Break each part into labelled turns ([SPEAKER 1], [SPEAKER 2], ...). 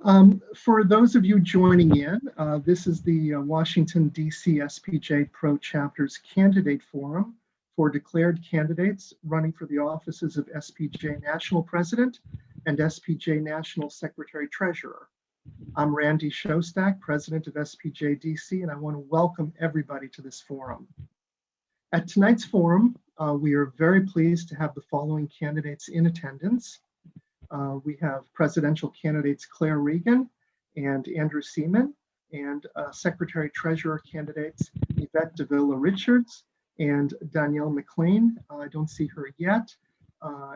[SPEAKER 1] For those of you joining in, this is the Washington, D.C. SPJ Pro Chapter's Candidate Forum for declared candidates running for the offices of SPJ National President and SPJ National Secretary Treasurer. I'm Randy Shostak, President of SPJ DC, and I want to welcome everybody to this forum. At tonight's forum, we are very pleased to have the following candidates in attendance. We have presidential candidates Claire Regan and Andrew Seaman, and Secretary Treasurer candidates Yvette Davila Richards and Danielle McLean. I don't see her yet.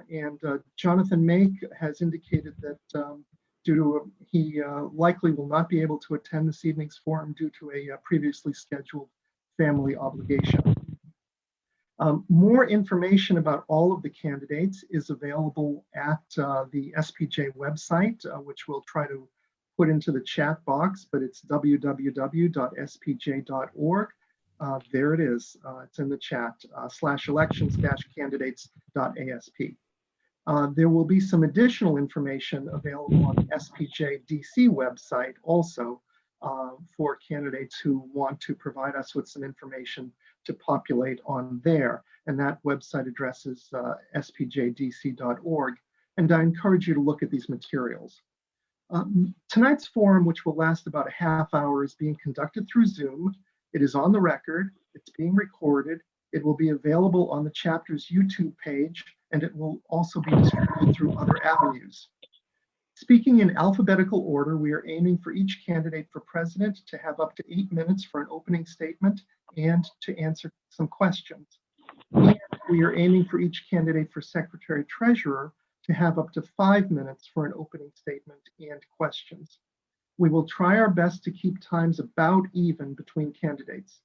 [SPEAKER 1] And Jonathan Make has indicated that he likely will not be able to attend this evening's forum due to a previously scheduled family obligation. More information about all of the candidates is available at the SPJ website, which we'll try to put into the chat box, but it's www.spj.org. There it is, it's in the chat, /elections-candidates.asp. There will be some additional information available on the SPJ DC website also for candidates who want to provide us with some information to populate on there. And that website address is spjdc.org. And I encourage you to look at these materials. Tonight's forum, which will last about a half hour, is being conducted through Zoom. It is on the record, it's being recorded. It will be available on the chapter's YouTube page, and it will also be distributed through other avenues. Speaking in alphabetical order, we are aiming for each candidate for president to have up to 8 minutes for an opening statement and to answer some questions. And we are aiming for each candidate for secretary treasurer to have up to 5 minutes for an opening statement and questions. We will try our best to keep times about even between candidates.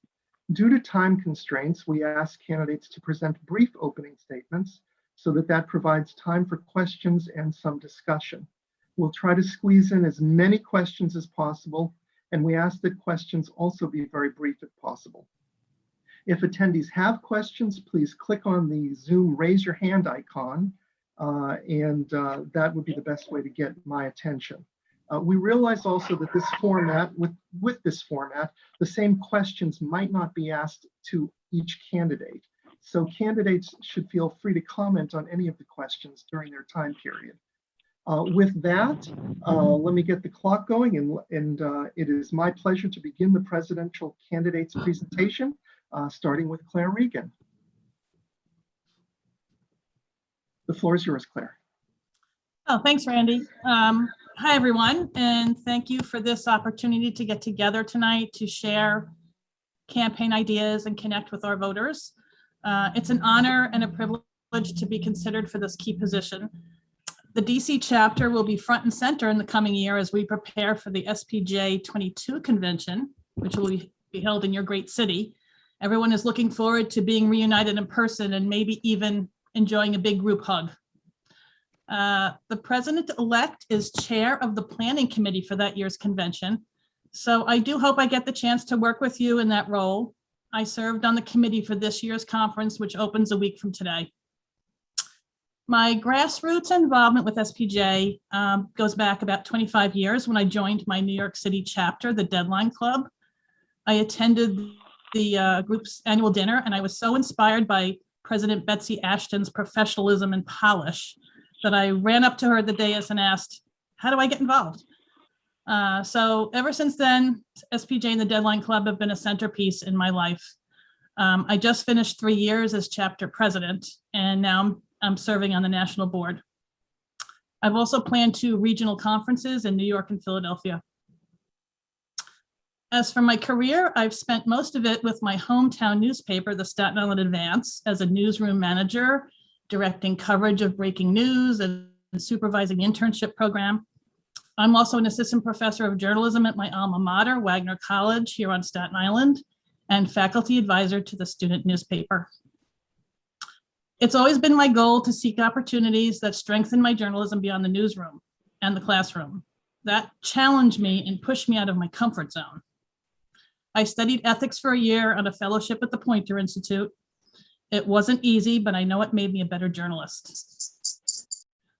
[SPEAKER 1] Due to time constraints, we ask candidates to present brief opening statements so that provides time for questions and some discussion. We'll try to squeeze in as many questions as possible, and we ask that questions also be very brief if possible. If attendees have questions, please click on the Zoom raise your hand icon, and that would be the best way to get my attention. We realize also that this format, with this format, the same questions might not be asked to each candidate. So candidates should feel free to comment on any of the questions during their time period. With that, let me get the clock going, and it is my pleasure to begin the presidential candidates presentation, starting with Claire Regan. The floor is yours, Claire.
[SPEAKER 2] Oh, thanks, Randy. Hi, everyone, and thank you for this opportunity to get together tonight to share campaign ideas and connect with our voters. It's an honor and a privilege to be considered for this key position. The DC chapter will be front and center in the coming year as we prepare for the SPJ 22 convention, which will be held in your great city. Everyone is looking forward to being reunited in person and maybe even enjoying a big group hug. The president-elect is chair of the planning committee for that year's convention. So I do hope I get the chance to work with you in that role. I served on the committee for this year's conference, which opens a week from today. My grassroots involvement with SPJ goes back about 25 years when I joined my New York City chapter, the Deadline Club. I attended the group's annual dinner, and I was so inspired by President Betsy Ashton's professionalism and polish that I ran up to her at the dais and asked, how do I get involved? So ever since then, SPJ and the Deadline Club have been a centerpiece in my life. I just finished 3 years as chapter president, and now I'm serving on the national board. I've also planned 2 regional conferences in New York and Philadelphia. As for my career, I've spent most of it with my hometown newspaper, the Staten Island Advance, as a newsroom manager, directing coverage of breaking news and supervising the internship program. I'm also an assistant professor of journalism at my alma mater, Wagner College, here on Staten Island, and faculty advisor to the student newspaper. It's always been my goal to seek opportunities that strengthen my journalism beyond the newsroom and the classroom. That challenged me and pushed me out of my comfort zone. I studied ethics for a year on a fellowship at the Poynter Institute. It wasn't easy, but I know it made me a better journalist.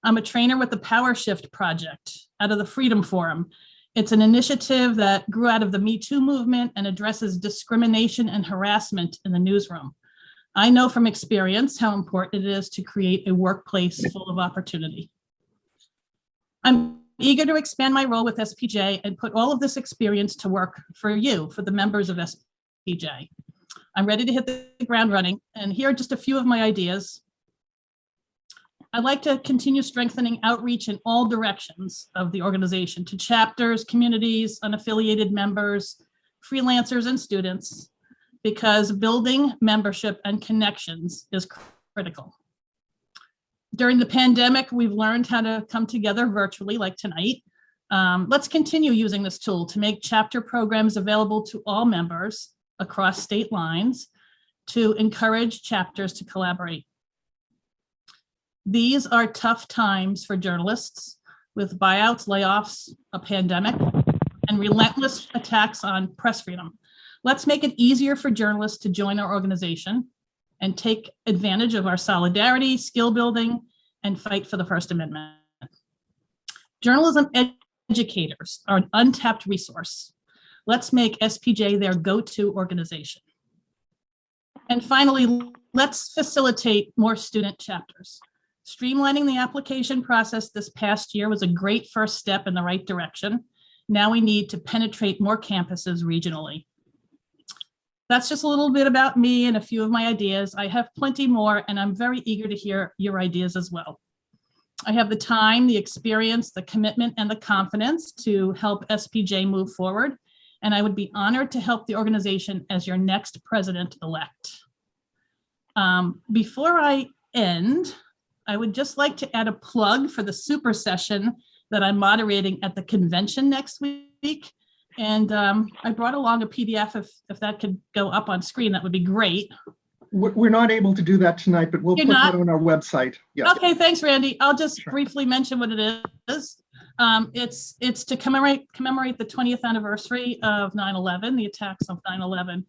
[SPEAKER 2] I'm a trainer with the Power Shift Project. out of the Freedom Forum. It's an initiative that grew out of the Me Too movement and addresses discrimination and harassment in the newsroom. I know from experience how important it is to create a workplace full of opportunity. I'm eager to expand my role with SPJ and put all of this experience to work for you, for the members of SPJ. I'm ready to hit the ground running, and here are just a few of my ideas. I'd like to continue strengthening outreach in all directions of the organization to chapters, communities, unaffiliated members, freelancers, and students, because building membership and connections is critical. During the pandemic, we've learned how to come together virtually like tonight. Let's continue using this tool to make chapter programs available to all members across state lines to encourage chapters to collaborate. These are tough times for journalists with buyouts, layoffs, a pandemic, and relentless attacks on press freedom. Let's make it easier for journalists to join our organization and take advantage of our solidarity, skill building, and fight for the First Amendment. Journalism educators are an untapped resource. Let's make SPJ their go-to organization. And finally, let's facilitate more student chapters. Streamlining the application process this past year was a great first step in the right direction. Now we need to penetrate more campuses regionally. That's just a little bit about me and a few of my ideas. I have plenty more, and I'm very eager to hear your ideas as well. I have the time, the experience, the commitment, and the confidence to help SPJ move forward, and I would be honored to help the organization as your next president-elect. Before I end, I would just like to add a plug for the super session that I'm moderating at the convention next week. And I brought along a PDF. If that could go up on screen, that would be great.
[SPEAKER 1] We're not able to do that tonight, but we'll put that on our website. Yeah.
[SPEAKER 2] Okay, thanks, Randy. I'll just briefly mention what it is. It's to commemorate the 20th anniversary of 9/11, the attacks of 9/11.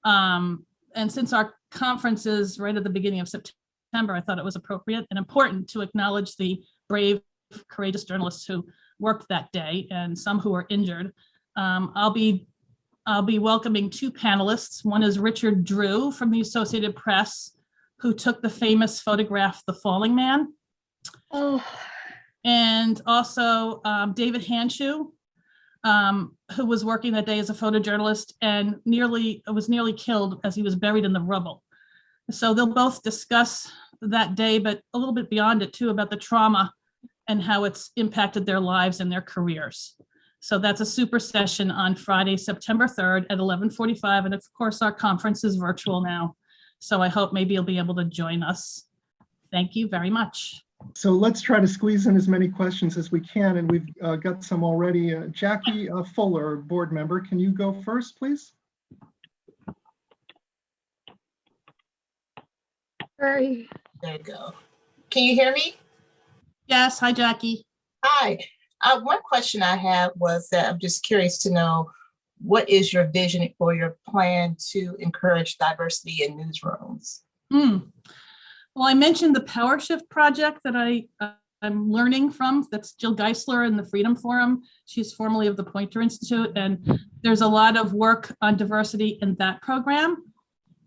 [SPEAKER 2] And since our conference is right at the beginning of September, I thought it was appropriate and important to acknowledge the brave, courageous journalists who worked that day and some who were injured. I'll be welcoming two panelists. One is Richard Drew from the Associated Press, who took the famous photograph, The Falling Man. Oh. And also David Hanshu, who was working that day as a photojournalist and was nearly killed as he was buried in the rubble. So they'll both discuss that day, but a little bit beyond it too, about the trauma and how it's impacted their lives and their careers. So that's a super session on Friday, September 3rd at 11:45. And of course, our conference is virtual now. So I hope maybe you'll be able to join us. Thank you very much.
[SPEAKER 1] So let's try to squeeze in as many questions as we can. And we've got some already. Jackie Fuller, board member, can you go first, please?
[SPEAKER 3] Sorry. There you go. Can you hear me?
[SPEAKER 2] Yes. Hi, Jackie.
[SPEAKER 3] Hi. One question I had was that I'm just curious to know, what is your vision for your plan to encourage diversity in newsrooms?
[SPEAKER 2] Well, I mentioned the Power Shift project that I'm learning from. That's Jill Geisler in the Freedom Forum. She's formerly of the Poynter Institute, and there's a lot of work on diversity in that program.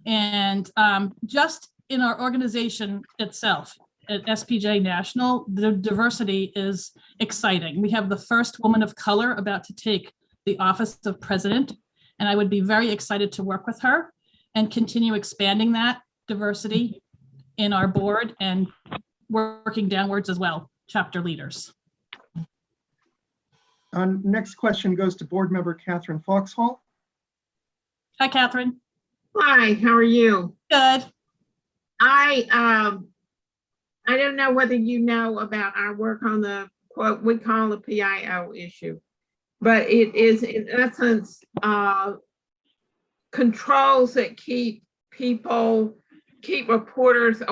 [SPEAKER 2] And just in our organization itself, at SPJ National, the diversity is exciting. We have the first woman of color about to take the office of president, and I would be very excited to work with her and continue expanding that diversity in our board and working downwards as well, chapter leaders.
[SPEAKER 1] Next question goes to board member Catherine Foxhall.
[SPEAKER 2] Hi, Catherine.
[SPEAKER 4] Hi, how are you?
[SPEAKER 2] Good.
[SPEAKER 4] I don't know whether you know about our work on the what we call the PIO issue, but it is in essence controls that keep reporters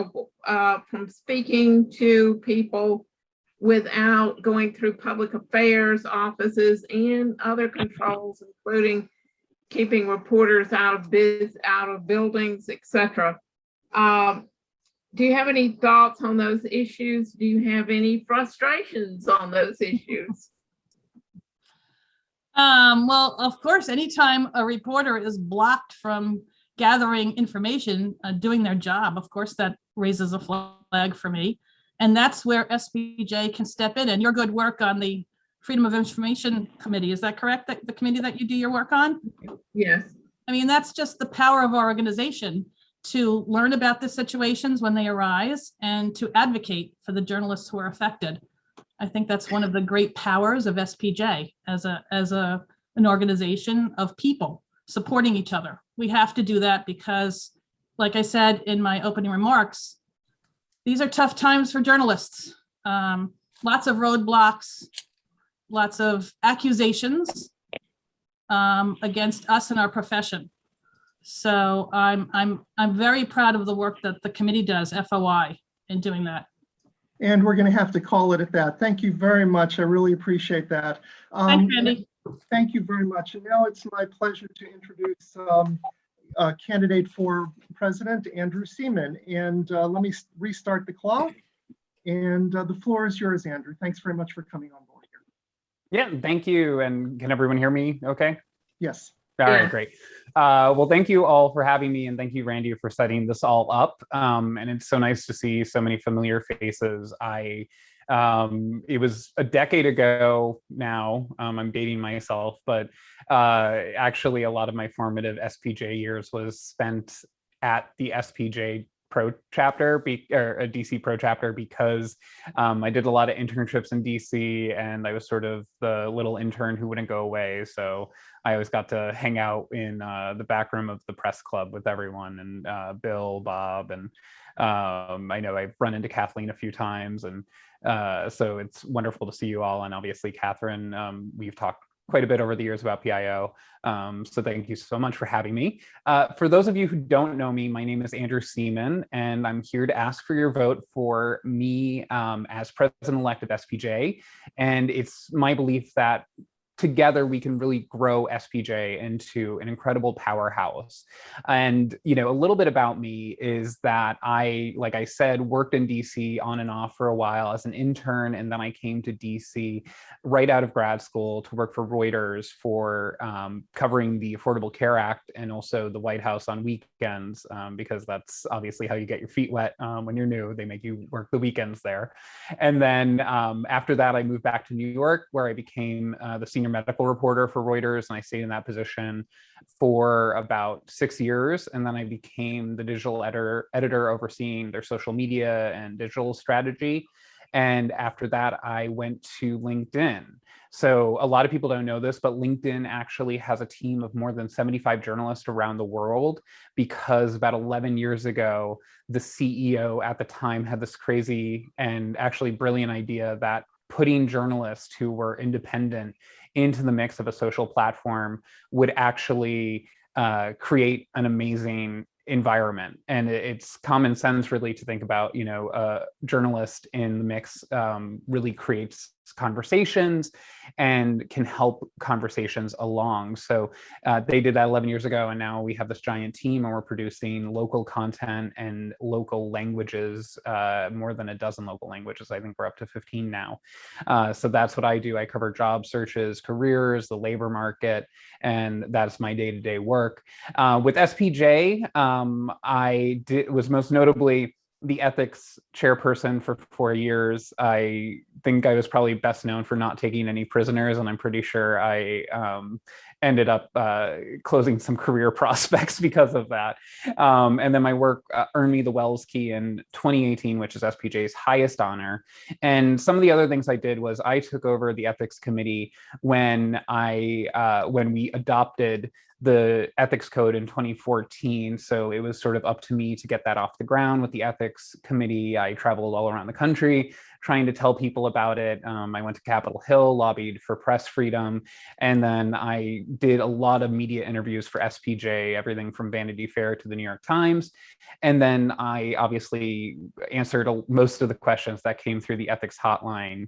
[SPEAKER 4] from speaking to people without going through public affairs offices, and other controls, including keeping reporters out of buildings, etc. Do you have any thoughts on those issues? Do you have any frustrations on those issues?
[SPEAKER 2] Well, of course, anytime a reporter is blocked from gathering information, doing their job, of course, that raises a flag for me. And that's where SPJ can step in, and your good work on the Freedom of Information Committee. Is that correct? The committee that you do your work on?
[SPEAKER 4] Yes.
[SPEAKER 2] I mean, that's just the power of our organization to learn about the situations when they arise and to advocate for the journalists who are affected. I think that's one of the great powers of SPJ as an organization of people supporting each other. We have to do that because, like I said in my opening remarks, these are tough times for journalists. Lots of roadblocks, lots of accusations against us and our profession. So I'm very proud of the work that the committee does, FOI, in doing that.
[SPEAKER 1] And we're going to have to call it at that. Thank you very much. I really appreciate that.
[SPEAKER 2] Thanks, Randy.
[SPEAKER 1] Thank you very much. And now it's my pleasure to introduce candidate for president, Andrew Seaman. And let me restart the clock. And the floor is yours, Andrew. Thanks very much for coming on board here.
[SPEAKER 5] Yeah, thank you. And can everyone hear me okay?
[SPEAKER 1] Yes.
[SPEAKER 5] All right, great. Well, thank you all for having me, and thank you, Randy, for setting this all up. And it's so nice to see so many familiar faces. It was a decade ago now. I'm dating myself, but actually a lot of my formative SPJ years was spent at the SPJ Pro chapter or a DC Pro chapter because I did a lot of internships in DC, and I was sort of the little intern who wouldn't go away. So I always got to hang out in the back room of the press club with everyone, and Bill, Bob, and I know I've run into Kathleen a few times, and so it's wonderful to see you all. And obviously, Catherine, we've talked quite a bit over the years about PIO. So thank you so much for having me. For those of you who don't know me, my name is Andrew Seaman, and I'm here to ask for your vote for me as president-elect of SPJ. And it's my belief that together we can really grow SPJ into an incredible powerhouse. And, you know, a little bit about me is that I, like I said, worked in DC on and off for a while as an intern. And then I came to DC right out of grad school to work for Reuters for covering the Affordable Care Act and also the White House on weekends, because that's obviously how you get your feet wet when you're new. They make you work the weekends there. And then after that, I moved back to New York, where I became the senior medical reporter for Reuters, and I stayed in that position for about 6 years. And then I became the digital editor overseeing their social media and digital strategy. And after that, I went to LinkedIn. So a lot of people don't know this, but LinkedIn actually has a team of more than 75 journalists around the world, because about 11 years ago, the CEO at the time had this crazy and actually brilliant idea that putting journalists who were independent into the mix of a social platform would actually create an amazing environment. And it's common sense really to think about, you know, a journalist in the mix really creates conversations and can help conversations along. So they did that 11 years ago, and now we have this giant team, and we're producing local content and local languages, more than a dozen local languages. I think we're up to 15 now. So that's what I do. I cover job searches, careers, the labor market, and that's my day-to-day work. With SPJ, I was most notably the ethics chairperson for 4 years. I think I was probably best known for not taking any prisoners, and I'm pretty sure I ended up closing some career prospects because of that. And then my work earned me the Wells Key in 2018, which is SPJ's highest honor. And some of the other things I did was I took over the ethics committee when we adopted the ethics code in 2014. So it was sort of up to me to get that off the ground with the ethics committee. I traveled all around the country trying to tell people about it. I went to Capitol Hill, lobbied for press freedom, and then I did a lot of media interviews for SPJ, everything from Vanity Fair to the New York Times. And then I obviously answered most of the questions that came through the ethics hotline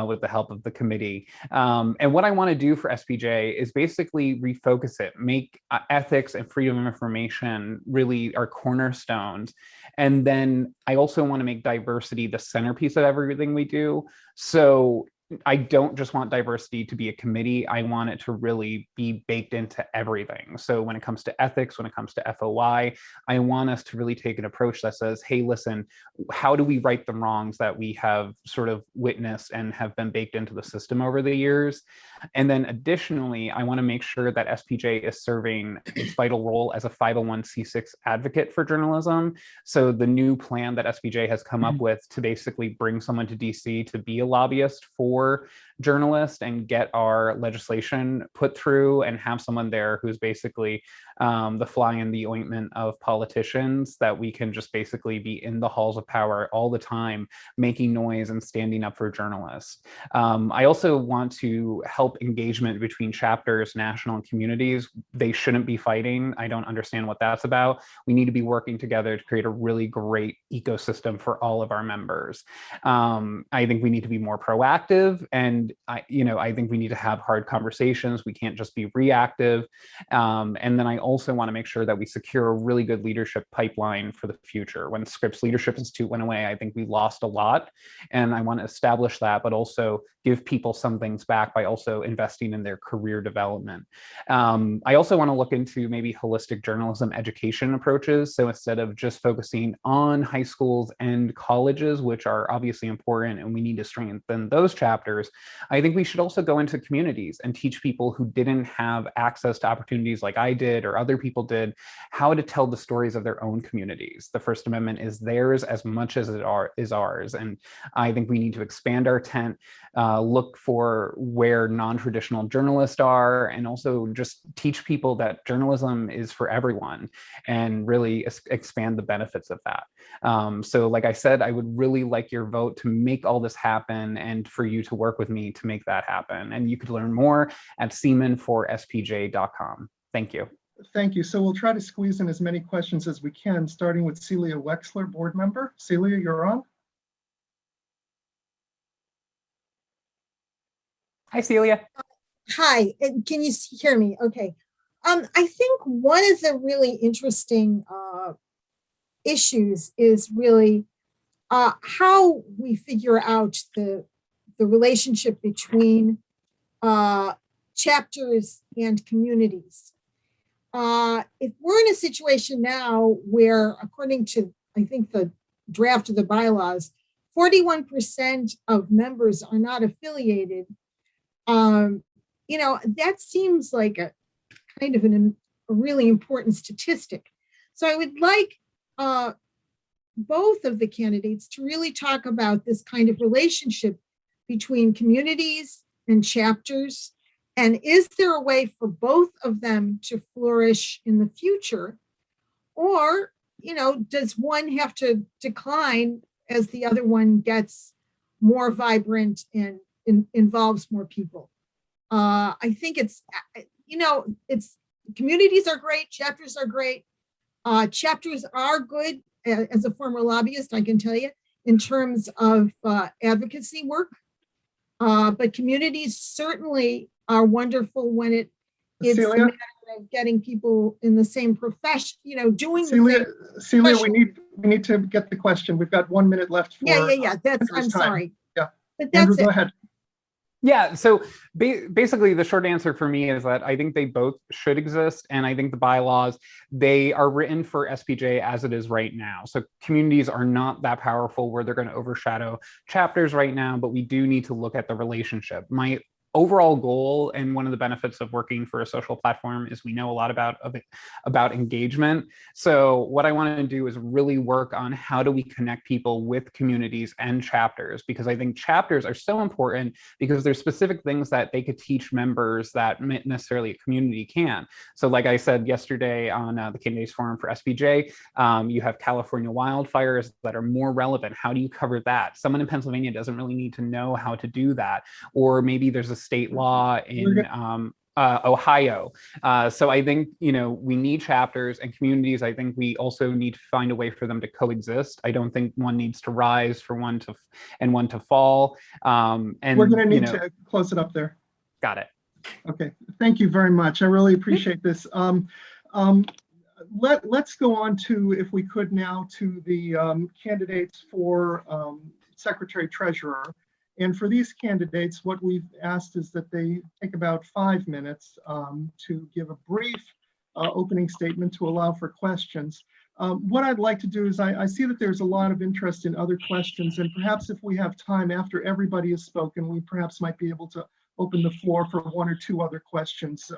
[SPEAKER 5] with the help of the committee. And what I want to do for SPJ is basically refocus it, make ethics and freedom of information really our cornerstones. And then I also want to make diversity the centerpiece of everything we do. So I don't just want diversity to be a committee. I want it to really be baked into everything. So when it comes to ethics, when it comes to FOI, I want us to really take an approach that says, hey, listen, how do we right the wrongs that we have sort of witnessed and have been baked into the system over the years? And then additionally, I want to make sure that SPJ is serving its vital role as a 501c6 advocate for journalism. So the new plan that SPJ has come up with to basically bring someone to DC to be a lobbyist for journalists and get our legislation put through and have someone there who's basically the fly in the ointment of politicians, that we can just basically be in the halls of power all the time, making noise and standing up for journalists. I also want to help engagement between chapters, national and communities. They shouldn't be fighting. I don't understand what that's about. We need to be working together to create a really great ecosystem for all of our members. I think we need to be more proactive, and I think we need to have hard conversations. We can't just be reactive. And then I also want to make sure that we secure a really good leadership pipeline for the future. When Scripps Leadership Institute went away, I think we lost a lot, and I want to establish that, but also give people some things back by also investing in their career development. I also want to look into maybe holistic journalism education approaches. So instead of just focusing on high schools and colleges, which are obviously important and we need to strengthen those chapters, I think we should also go into communities and teach people who didn't have access to opportunities like I did or other people did, how to tell the stories of their own communities. The First Amendment is theirs as much as it is ours. And I think we need to expand our tent, look for where non-traditional journalists are, and also just teach people that journalism is for everyone and really expand the benefits of that. So like I said, I would really like your vote to make all this happen and for you to work with me to make that happen. And you could learn more at seaman4spj.com. Thank you.
[SPEAKER 1] Thank you. So we'll try to squeeze in as many questions as we can, starting with Celia Wexler, board member. Celia, you're on.
[SPEAKER 5] Hi, Celia.
[SPEAKER 6] Hi, can you hear me? Okay. I think one of the really interesting issues is really how we figure out the relationship between chapters and communities. If we're in a situation now where, according to, I think, the draft of the bylaws, 41% of members are not affiliated, that seems like a kind of a really important statistic. So I would like both of the candidates to really talk about this kind of relationship between communities and chapters. And is there a way for both of them to flourish in the future? Or, does one have to decline as the other one gets more vibrant and involves more people? I think it's communities are great, chapters are great. Chapters are good, as a former lobbyist, I can tell you, in terms of advocacy work. But communities certainly are wonderful when it's a matter of getting people in the same profession, doing
[SPEAKER 1] Celia, we need to get the question. We've got 1 minute left for
[SPEAKER 6] Yeah. I'm sorry.
[SPEAKER 1] Yeah.
[SPEAKER 6] But that's
[SPEAKER 1] Andrew,
[SPEAKER 6] it.
[SPEAKER 1] go ahead.
[SPEAKER 5] Yeah, so basically the short answer for me is that I think they both should exist. And I think the bylaws, they are written for SPJ as it is right now. So communities are not that powerful where they're going to overshadow chapters right now, but we do need to look at the relationship. My overall goal, and one of the benefits of working for a social platform, is we know a lot about engagement. So what I want to do is really work on how do we connect people with communities and chapters, because I think chapters are so important because there's specific things that they could teach members that necessarily a community can. So like I said yesterday on the Candidates Forum for SPJ, you have California wildfires that are more relevant. How do you cover that? Someone in Pennsylvania doesn't really need to know how to do that. Or maybe there's a state law in Ohio. So I think, we need chapters and communities. I think we also need to find a way for them to coexist. I don't think one needs to rise for one to fall. And
[SPEAKER 1] we're going to need to close it up there.
[SPEAKER 5] Got it.
[SPEAKER 1] Okay. Thank you very much. I really appreciate this. Let's go on to, if we could now, to the candidates for Secretary Treasurer. And for these candidates, what we've asked is that they take about 5 minutes to give a brief opening statement to allow for questions. What I'd like to do is I see that there's a lot of interest in other questions, and perhaps if we have time after everybody has spoken, we perhaps might be able to open the floor for 1 or 2 other questions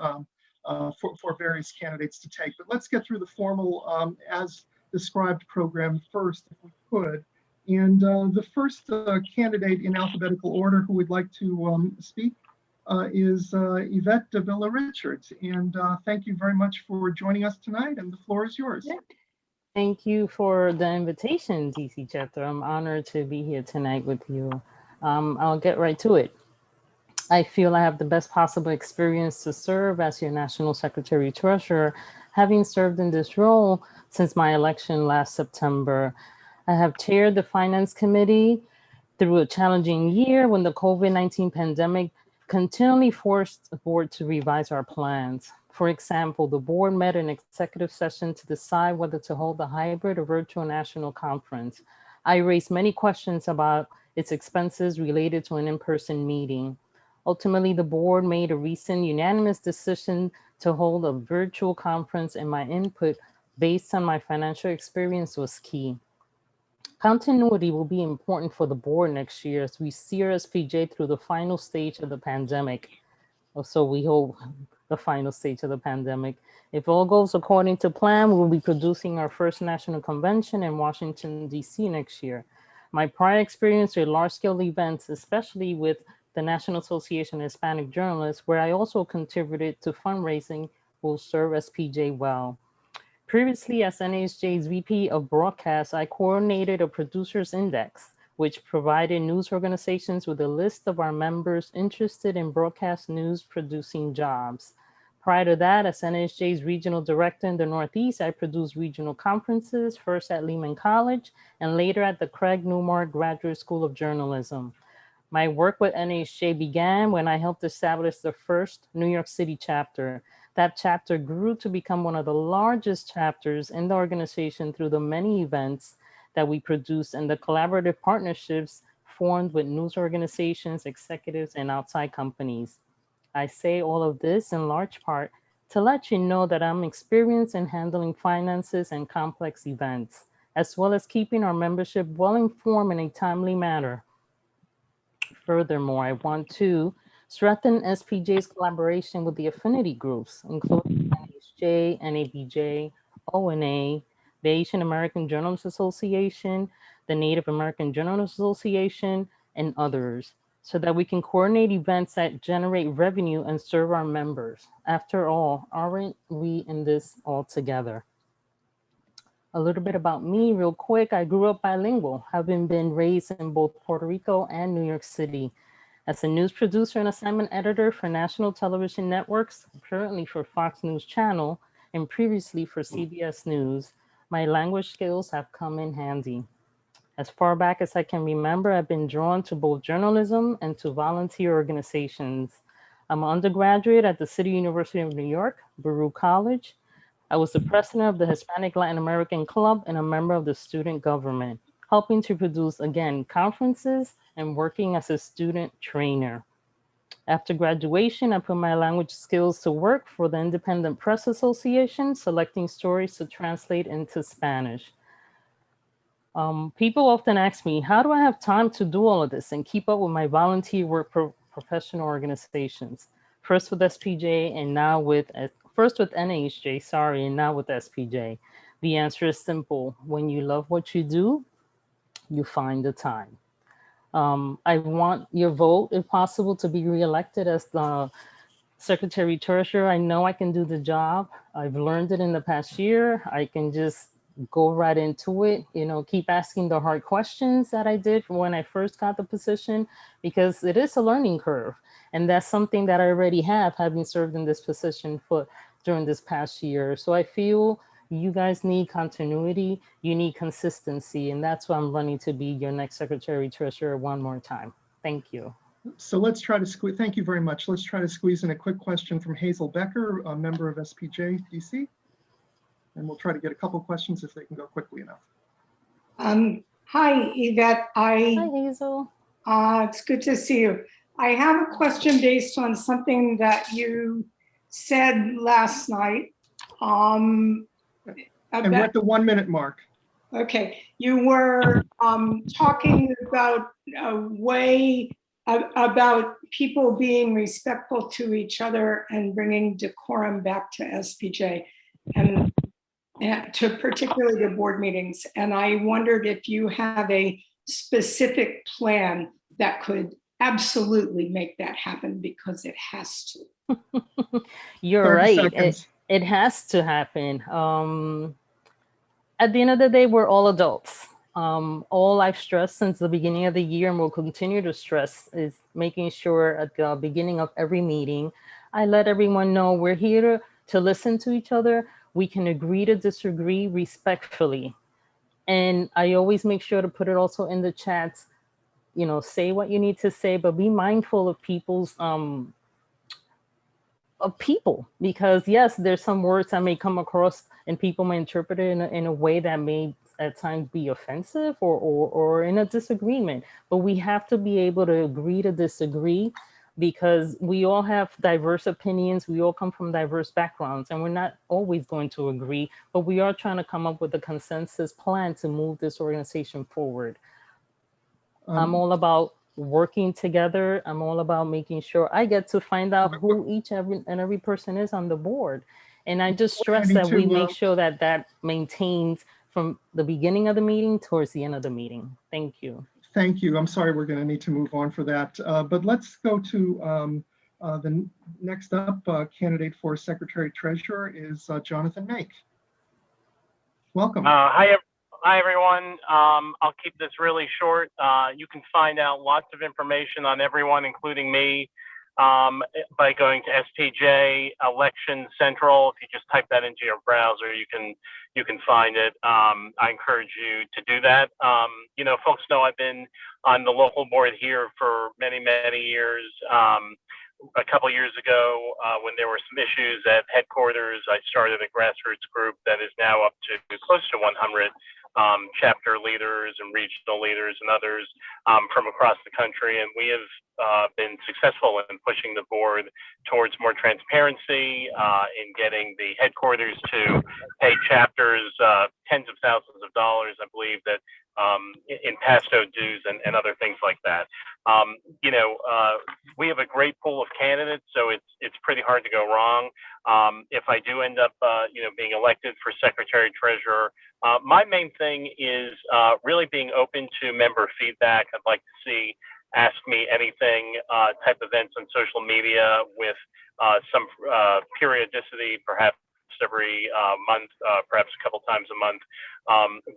[SPEAKER 1] for various candidates to take. But let's get through the formal as described program first, if we could. And the first candidate in alphabetical order who would like to speak is Yvette Davila Richards. And thank you very much for joining us tonight, and the floor is yours.
[SPEAKER 7] Thank you for the invitation, DC Chapter. I'm honored to be here tonight with you. I'll get right to it. I feel I have the best possible experience to serve as your National Secretary Treasurer, having served in this role since my election last September. I have chaired the Finance Committee through a challenging year when the COVID-19 pandemic continually forced the board to revise our plans. For example, the board met an executive session to decide whether to hold a hybrid or virtual national conference. I raised many questions about its expenses related to an in-person meeting. Ultimately, the board made a recent unanimous decision to hold a virtual conference, and my input based on my financial experience was key. Continuity will be important for the board next year as we steer SPJ through the final stage of the pandemic. So we hope the final stage of the pandemic. If all goes according to plan, we will be producing our first national convention in Washington, D.C. next year. My prior experience with large-scale events, especially with the National Association of Hispanic Journalists, where I also contributed to fundraising, will serve SPJ well. Previously, as NASJ's VP of Broadcast, I coordinated a producers index, which provided news organizations with a list of our members interested in broadcast news producing jobs. Prior to that, as NASJ's regional director in the Northeast, I produced regional conferences, first at Lehman College and later at the Craig Newmark Graduate School of Journalism. My work with NASJ began when I helped establish the first New York City chapter. That chapter grew to become one of the largest chapters in the organization through the many events that we produced and the collaborative partnerships formed with news organizations, executives, and outside companies. I say all of this in large part to let you know that I'm experienced in handling finances and complex events, as well as keeping our membership well informed in a timely manner. Furthermore, I want to strengthen SPJ's collaboration with the affinity groups, including NHJ, NABJ, ONA, the Asian American Journalists Association, the Native American Journalists Association, and others, so that we can coordinate events that generate revenue and serve our members. After all, aren't we in this all together? A little bit about me real quick. I grew up bilingual, having been raised in both Puerto Rico and New York City. As a news producer and assignment editor for national television networks, currently for Fox News Channel and previously for CBS News, my language skills have come in handy. As far back as I can remember, I've been drawn to both journalism and to volunteer organizations. I'm an undergraduate at the City University of New York, Baruch College. I was the president of the Hispanic Latin American Club and a member of the student government, helping to produce, again, conferences and working as a student trainer. After graduation, I put my language skills to work for the Independent Press Association, selecting stories to translate into Spanish. People often ask me, how do I have time to do all of this and keep up with my volunteer work for professional organizations? First with SPJ and now with, first with NASJ, sorry, and now with SPJ. The answer is simple. When you love what you do, you find the time. I want your vote, if possible, to be reelected as the Secretary Treasurer. I know I can do the job. I've learned it in the past year. I can just go right into it, you know, keep asking the hard questions that I did when I first got the position, because it is a learning curve. And that's something that I already have, having served in this position during this past year. So I feel you guys need continuity, you need consistency, and that's why I'm running to be your next Secretary Treasurer one more time. Thank you.
[SPEAKER 1] So let's try to squeeze, thank you very much. Let's try to squeeze in a quick question from Hazel Becker, a member of SPJ DC. And we'll try to get a couple questions if they can go quickly enough.
[SPEAKER 8] Hi, Yvette.
[SPEAKER 7] Hi, Hazel.
[SPEAKER 8] It's good to see you. I have a question based on something that you said last night.
[SPEAKER 1] And we're
[SPEAKER 8] About,
[SPEAKER 1] at the 1 minute mark.
[SPEAKER 8] okay, you were talking about a way about people being respectful to each other and bringing decorum back to SPJ and to particularly the board meetings. And I wondered if you have a specific plan that could absolutely make that happen, because it has to.
[SPEAKER 7] You're
[SPEAKER 1] 30
[SPEAKER 7] right.
[SPEAKER 1] seconds.
[SPEAKER 7] It has to happen. At the end of the day, we're all adults. All I've stressed since the beginning of the year and will continue to stress is making sure at the beginning of every meeting, I let everyone know we're here to listen to each other. We can agree to disagree respectfully. And I always make sure to put it also in the chats, you know, say what you need to say, but be mindful of people, because yes, there's some words that may come across and people may interpret it in a way that may at times be offensive or in a disagreement, but we have to be able to agree to disagree, because we all have diverse opinions, we all come from diverse backgrounds, and we're not always going to agree, but we are trying to come up with a consensus plan to move this organization forward. I'm all about working together. I'm all about making sure I get to find out who each and every person is on the board. And I just stress that we make sure that that maintains from the beginning of the meeting towards the end of the meeting. Thank you.
[SPEAKER 1] Thank you. I'm sorry, we're going to need to move on for that. But let's go to the next up candidate for Secretary Treasurer is Jonathan Make. Welcome.
[SPEAKER 9] Hi, everyone. I'll keep this really short. You can find out lots of information on everyone, including me, by going to SPJ Election Central. If you just type that into your browser, you can find it. I encourage you to do that. You know, folks know I've been on the local board here for many, many years. A couple years ago, when there were some issues at headquarters, I started a grassroots group that is now up to close to 100 chapter leaders and regional leaders and others from across the country. And we have been successful in pushing the board towards more transparency, in getting the headquarters to pay chapters tens of thousands of dollars, I believe, that in past owed dues and other things like that. You know, we have a great pool of candidates, so it's pretty hard to go wrong. If I do end up, you know, being elected for Secretary Treasurer, my main thing is really being open to member feedback. I'd like to see Ask Me Anything type events on social media with some periodicity, perhaps every month, perhaps a couple times a month,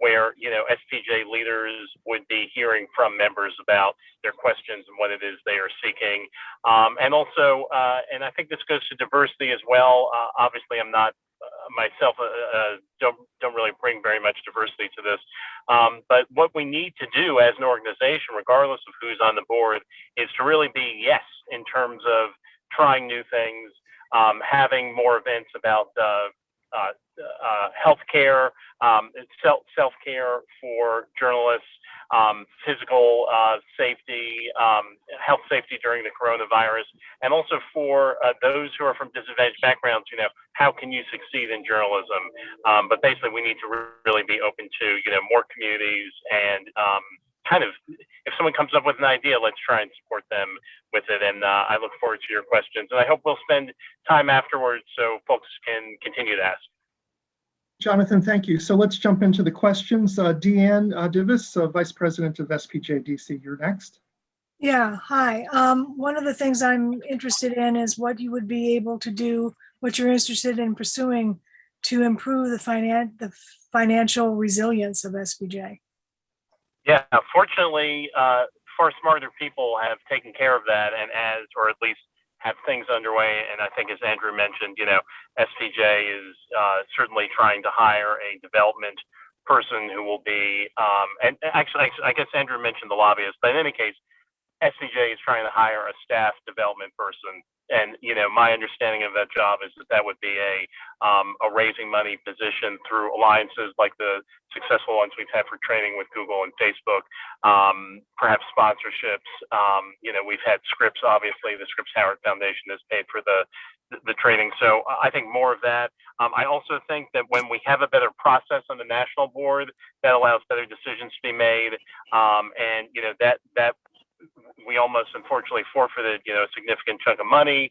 [SPEAKER 9] where, you know, SPJ leaders would be hearing from members about their questions and what it is they are seeking. And also, and I think this goes to diversity as well. Obviously, I'm not myself, don't really bring very much diversity to this. But what we need to do as an organization, regardless of who's on the board, is to really be yes in terms of trying new things, having more events about healthcare, self-care for journalists, physical safety, health safety during the coronavirus, and also for those who are from disadvantaged backgrounds. You know, how can you succeed in journalism? But basically, we need to really be open to, you know, more communities and kind of, if someone comes up with an idea, let's try and support them with it. And I look forward to your questions. And I hope we'll spend time afterwards so folks can continue to ask.
[SPEAKER 1] Jonathan, thank you. So let's jump into the questions. Deanne Divis, Vice President of SPJ DC, you're next.
[SPEAKER 10] Yeah, hi. One of the things I'm interested in is what you would be able to do, what you're interested in pursuing to improve the financial resilience of SPJ.
[SPEAKER 9] Yeah, fortunately, far smarter people have taken care of that, and or at least have things underway. And I think, as Andrew mentioned, you know, SPJ is certainly trying to hire a development person who will be, and actually, I guess Andrew mentioned the lobbyist, but in any case, SPJ is trying to hire a staff development person you know, my understanding of that job is that that would be a raising money position through alliances like the successful ones we've had for training with Google and Facebook, perhaps sponsorships. You know, we've had Scripps, obviously, the Scripps Howard Foundation has paid for the training. So I think more of that. I also think that when we have a better process on the national board, that allows better decisions to be made. And, you know, that we almost unfortunately forfeited, you know, a significant chunk of money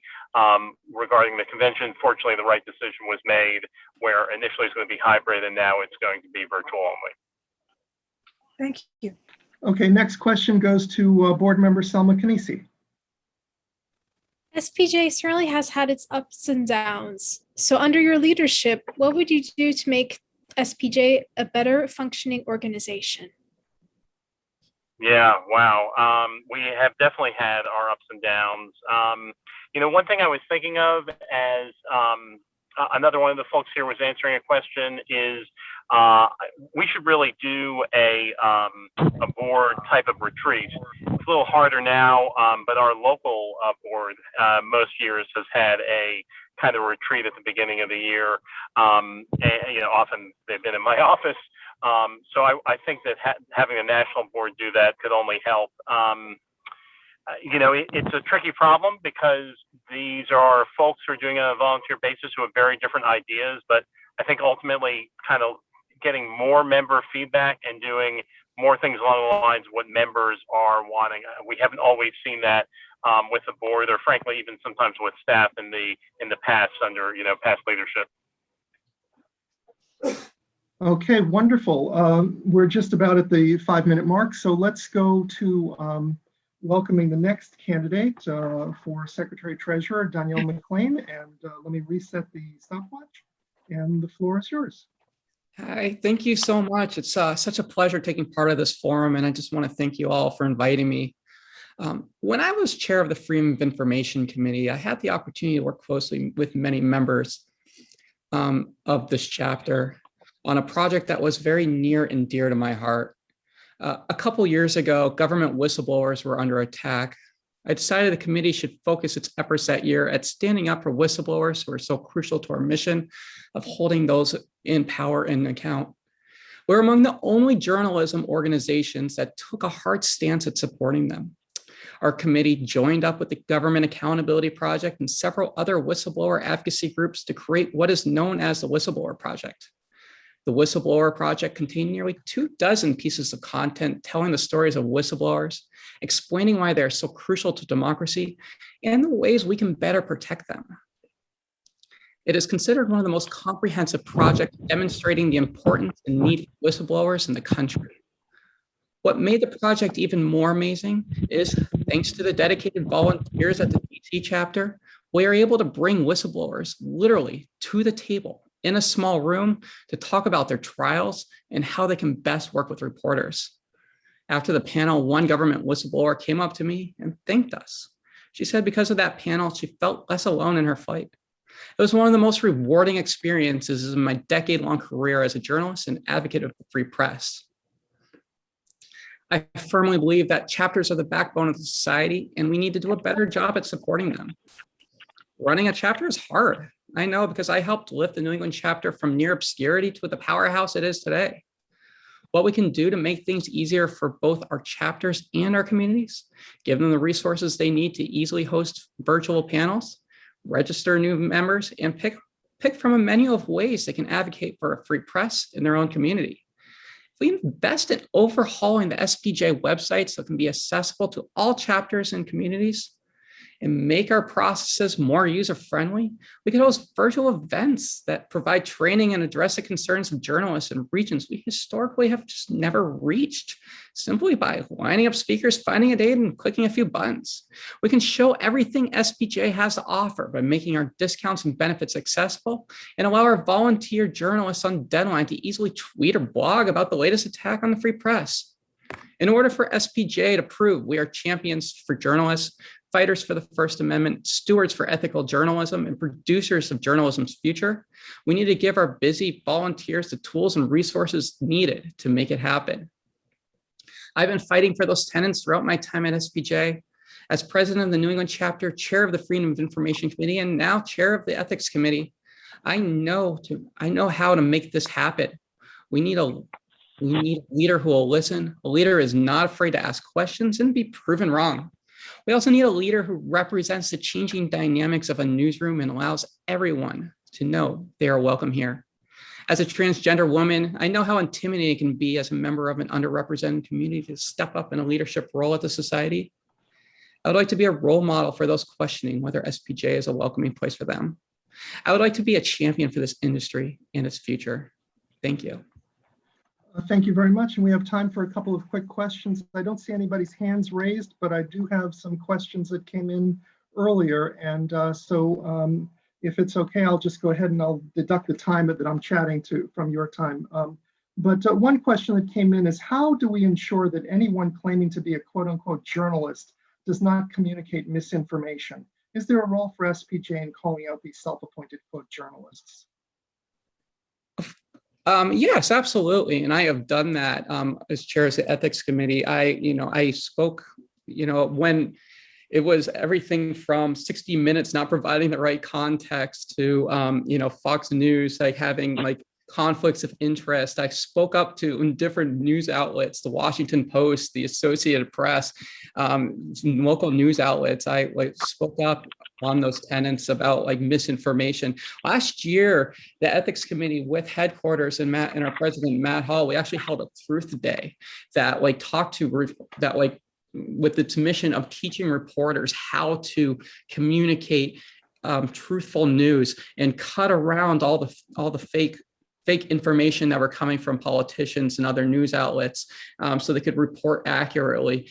[SPEAKER 9] regarding the convention. Fortunately, the right decision was made where initially it's going to be hybrid and now it's going to be virtual only.
[SPEAKER 10] Thank you.
[SPEAKER 1] Okay, next question goes to Board Member Selma Kanisi.
[SPEAKER 11] SPJ certainly has had its ups and downs. So under your leadership, what would you do to make SPJ a better functioning organization?
[SPEAKER 9] Yeah, wow. We have definitely had our ups and downs. You know, one thing I was thinking of as another one of the folks here was answering a question is we should really do a board type of retreat. It's a little harder now, but our local board most years has had a kind of retreat at the beginning of the year. And, you know, often they've been in my office. So I think that having a national board do that could only help. You know, it's a tricky problem because these are folks who are doing it on a volunteer basis who have very different ideas, but I think ultimately kind of getting more member feedback and doing more things along the lines of what members are wanting. We haven't always seen that with the board, or frankly, even sometimes with staff in the past under, you know, past leadership.
[SPEAKER 1] Okay, wonderful. We're just about at the 5-minute mark, so let's go to welcoming the next candidate for Secretary Treasurer, Danielle McLean. And let me reset the stopwatch, and the floor is yours.
[SPEAKER 12] Hi, thank you so much. It's such a pleasure taking part of this forum, and I just want to thank you all for inviting me. When I was chair of the Freedom of Information Committee, I had the opportunity to work closely with many members of this chapter on a project that was very near and dear to my heart. A couple years ago, government whistleblowers were under attack. I decided the committee should focus its efforts that year at standing up for whistleblowers who are so crucial to our mission of holding those in power in account. We're among the only journalism organizations that took a hard stance at supporting them. Our committee joined up with the Government Accountability Project and several other whistleblower advocacy groups to create what is known as the Whistleblower Project. The Whistleblower Project contained nearly 24 pieces of content telling the stories of whistleblowers, explaining why they're so crucial to democracy, and the ways we can better protect them. It is considered one of the most comprehensive projects demonstrating the importance and need for whistleblowers in the country. What made the project even more amazing is, thanks to the dedicated volunteers at the DC chapter, we are able to bring whistleblowers literally to the table in a small room to talk about their trials and how they can best work with reporters. After the panel, one government whistleblower came up to me and thanked us. She said because of that panel, she felt less alone in her fight. It was one of the most rewarding experiences in my decade-long career as a journalist and advocate of the free press. I firmly believe that chapters are the backbone of the society, and we need to do a better job at supporting them. Running a chapter is hard. I know, because I helped lift the New England chapter from near obscurity to the powerhouse it is today. What we can do to make things easier for both our chapters and our communities, give them the resources they need to easily host virtual panels, register new members, and pick from a menu of ways they can advocate for a free press in their own community. If we invest in overhauling the SPJ website so it can be accessible to all chapters and communities, and make our processes more user-friendly, we can host virtual events that provide training and address the concerns of journalists in regions we historically have just never reached, simply by lining up speakers, finding a date, and clicking a few buttons. We can show everything SPJ has to offer by making our discounts and benefits accessible, and allow our volunteer journalists on deadline to easily tweet or blog about the latest attack on the free press. In order for SPJ to prove we are champions for journalists, fighters for the First Amendment, stewards for ethical journalism, and producers of journalism's future, we need to give our busy volunteers the tools and resources needed to make it happen. I've been fighting for those tenets throughout my time at SPJ, As president of the New England chapter, chair of the Freedom of Information Committee, and now chair of the Ethics Committee, I know how to make this happen. We need a leader who will listen. A leader is not afraid to ask questions and be proven wrong. We also need a leader who represents the changing dynamics of a newsroom and allows everyone to know they are welcome here. As a transgender woman, I know how intimidating it can be as a member of an underrepresented community to step up in a leadership role at the society. I would like to be a role model for those questioning whether SPJ is a welcoming place for them. I would like to be a champion for this industry and its future. Thank you.
[SPEAKER 1] Thank you very much. And we have time for a couple of quick questions. I don't see anybody's hands raised, but I do have some questions that came in earlier. And if it's okay, I'll just go ahead and I'll deduct the time that I'm chatting to from your time. But one question that came in is, how do we ensure that anyone claiming to be a quote unquote journalist does not communicate misinformation? Is there a role for SPJ in calling out these self-appointed quote journalists?
[SPEAKER 12] Yes, absolutely. And I have done that as chair of the ethics committee. I spoke, when it was everything from 60 Minutes not providing the right context to, Fox News, like having like conflicts of interest. I spoke up to in different news outlets, the Washington Post, the Associated Press, local news outlets. I spoke up on those tenets about misinformation. Last year, the ethics committee with headquarters and our president, Matt Hall, we actually held a truth day that with its mission of teaching reporters how to communicate truthful news and cut around all the fake information that were coming from politicians and other news outlets so they could report accurately.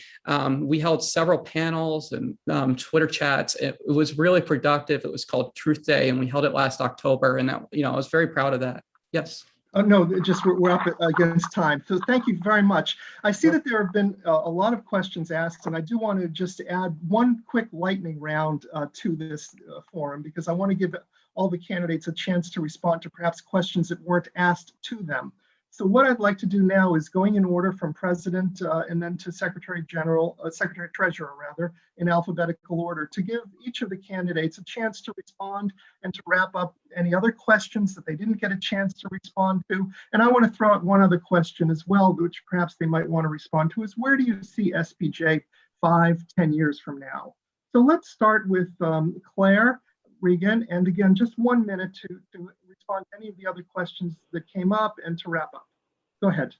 [SPEAKER 12] We held several panels and Twitter chats. It was really productive. It was called Truth Day, and we held it last October. And that, I was very proud of that. Yes.
[SPEAKER 1] No, just we're up against time. So thank you very much. I see that there have been a lot of questions asked, and I do want to just add one quick lightning round to this forum, because I want to give all the candidates a chance to respond to perhaps questions that weren't asked to them. So what I'd like to do now is going in order from President and then to Secretary Treasurer rather, in alphabetical order, to give each of the candidates a chance to respond and to wrap up any other questions that they didn't get a chance to respond to. And I want to throw out one other question as well, which perhaps they might want to respond to, is where do you see SPJ 5-10 years from now? So let's start with Claire Regan, and again, just 1 minute to respond to any of the other questions that came up and to wrap up. Go ahead.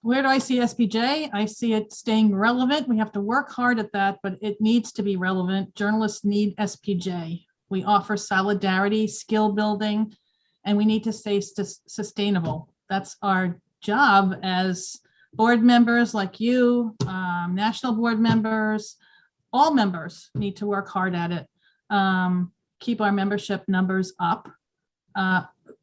[SPEAKER 2] Where do I see SPJ? I see it staying relevant. We have to work hard at that, but it needs to be relevant. Journalists need SPJ. We offer solidarity, skill building, and we need to stay sustainable. That's our job as board members like you, national board members. All members need to work hard at it. Keep our membership numbers up.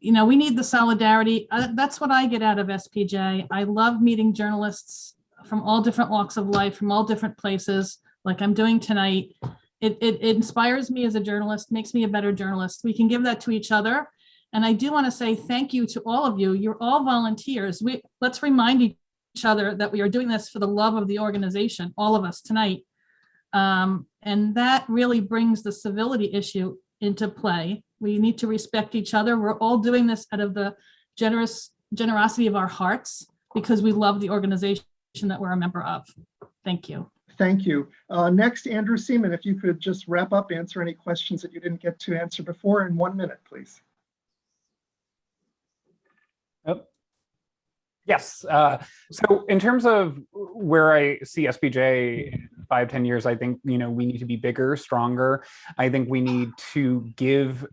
[SPEAKER 2] We need the solidarity. That's what I get out of SPJ. I love meeting journalists from all different walks of life, from all different places, like I'm doing tonight. It inspires me as a journalist, makes me a better journalist. We can give that to each other. And I do want to say thank you to all of you. You're all volunteers. Let's remind each other that we are doing this for the love of the organization, all of us tonight. And that really brings the civility issue into play. We need to respect each other. We're all doing this out of the generosity of our hearts because we love the organization that we're a member of. Thank you.
[SPEAKER 1] Thank you. Next, Andrew Seaman, if you could just wrap up, answer any questions that you didn't get to answer before in 1 minute, please.
[SPEAKER 5] Yes. So in terms of where I see SPJ in 5-10 years, I think, we need to be bigger, stronger. I think we need to give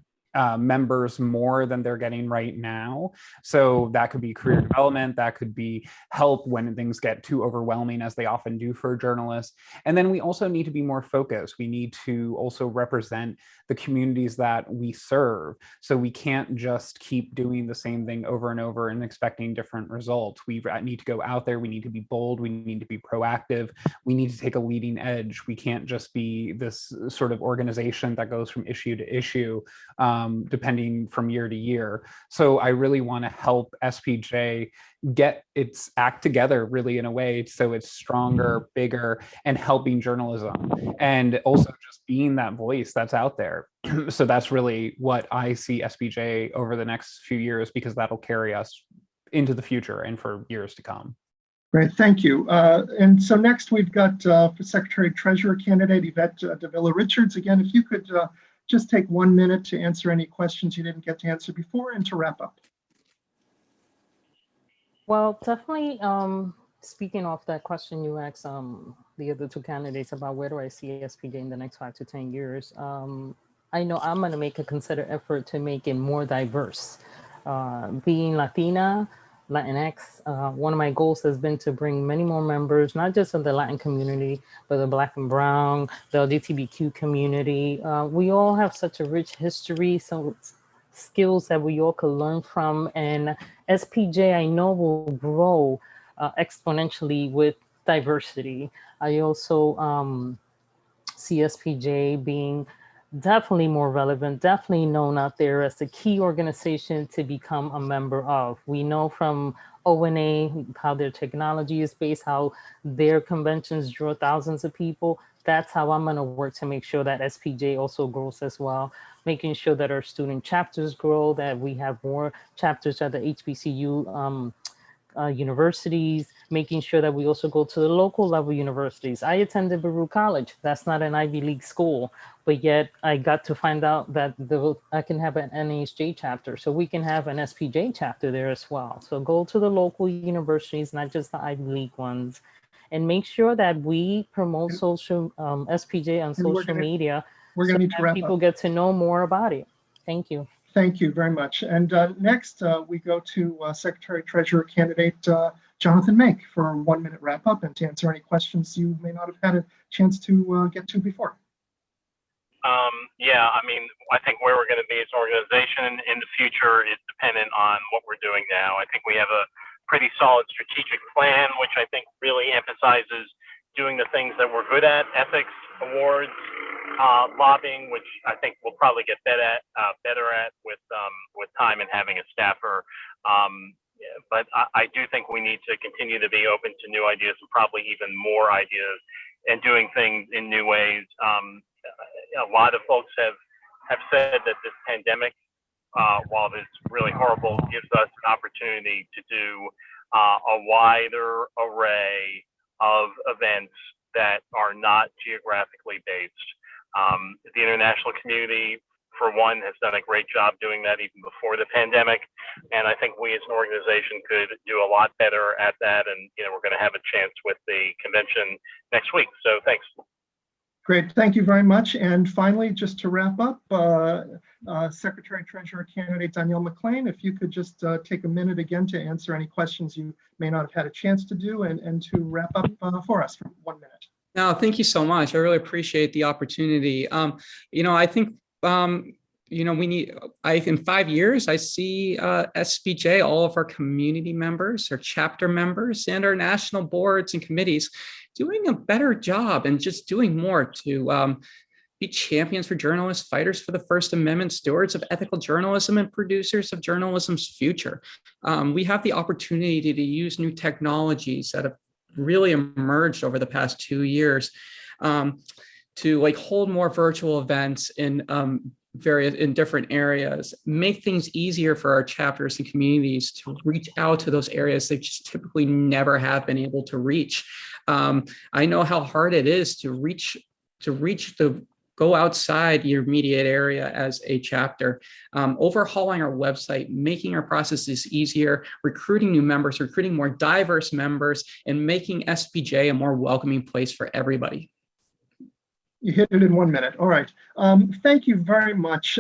[SPEAKER 5] members more than they're getting right now. So that could be career development, that could be help when things get too overwhelming, as they often do for journalists. And then we also need to be more focused. We need to also represent the communities that we serve. So we can't just keep doing the same thing over and over and expecting different results. We need to go out there. We need to be bold. We need to be proactive. We need to take a leading edge. We can't just be this sort of organization that goes from issue to issue. depending from year to year. So I really want to help SPJ get its act together really in a way so it's stronger, bigger, and helping journalism, and also just being that voice that's out there. So that's really what I see SPJ over the next few years, because that'll carry us into the future and for years to come.
[SPEAKER 1] Great, thank you. And so next we've got for Secretary Treasurer candidate Yvette Davila Richards. Again, if you could just take 1 minute to answer any questions you didn't get to answer before and to wrap up.
[SPEAKER 7] Well, definitely speaking of that question you asked the other two candidates about where do I see SPJ in the next 5 to 10 years, I know I'm going to make a concerted effort to make it more diverse. Being Latina, Latinx, one of my goals has been to bring many more members, not just of the Latin community, but the Black and Brown, the LGBTQ community. We all have such a rich history, some skills that we all could learn from, and SPJ I know will grow exponentially with diversity. I also see SPJ being definitely more relevant, definitely known out there as the key organization to become a member of. We know from ONA how their technology is based, how their conventions draw thousands of people. That's how I'm going to work to make sure that SPJ also grows as well, making sure that our student chapters grow, that we have more chapters at the HBCU universities, making sure that we also go to the local level universities. I attended Baruch College. That's not an Ivy League school, but yet I got to find out that I can have an NASJ chapter. So we can have an SPJ chapter there as well. So go to the local universities, not just the Ivy League ones, and make sure that we promote social SPJ on social media.
[SPEAKER 1] We're going to need to wrap
[SPEAKER 7] people
[SPEAKER 1] up.
[SPEAKER 7] get to know more about it. Thank you.
[SPEAKER 1] Thank you very much. And next we go to Secretary Treasurer candidate Jonathan Make for a 1 minute wrap up and to answer any questions you may not have had a chance to get to before.
[SPEAKER 9] Yeah, I mean, I think where we're going to be as an organization in the future is dependent on what we're doing now. I think we have a pretty solid strategic plan, which I think really emphasizes doing the things that we're good at: ethics, awards, lobbying, which I think we'll probably get better at with time and having a staffer. But I do think we need to continue to be open to new ideas and probably even more ideas and doing things in new ways. A lot of folks have said that this pandemic, while it's really horrible, gives us an opportunity to do a wider array of events that are not geographically based. The international community, for one, has done a great job doing that even before the pandemic. And I think we as an organization could do a lot better at that. And, we're going to have a chance with the convention next week. So thanks.
[SPEAKER 1] Great, thank you very much. And finally, just to wrap up, Secretary Treasurer candidate Danielle McClain, if you could just take a minute again to answer any questions you may not have had a chance to do and to wrap up for us for 1 minute.
[SPEAKER 12] No, thank you so much. I really appreciate the opportunity. I think, in 5 years, I see SPJ, all of our community members, our chapter members, and our national boards and committees doing a better job and just doing more to be champions for journalists, fighters for the First Amendment, stewards of ethical journalism, and producers of journalism's future. We have the opportunity to use new technologies that have really emerged over the past 2 years to hold more virtual events in different areas, make things easier for our chapters and communities to reach out to those areas they just typically never have been able to reach. I know how hard it is to go outside your immediate area as a chapter. Overhauling our website, making our processes easier, recruiting new members, recruiting more diverse members, and making SPJ a more welcoming place for everybody.
[SPEAKER 1] You hit it in 1 minute. All right. Thank you very much.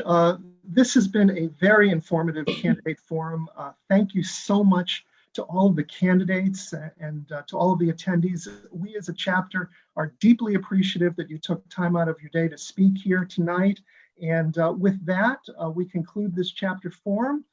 [SPEAKER 1] This has been a very informative candidate forum. Thank you so much to all of the candidates and to all of the attendees. We as a chapter are deeply appreciative that you took time out of your day to speak here tonight. And with that, we conclude this chapter forum.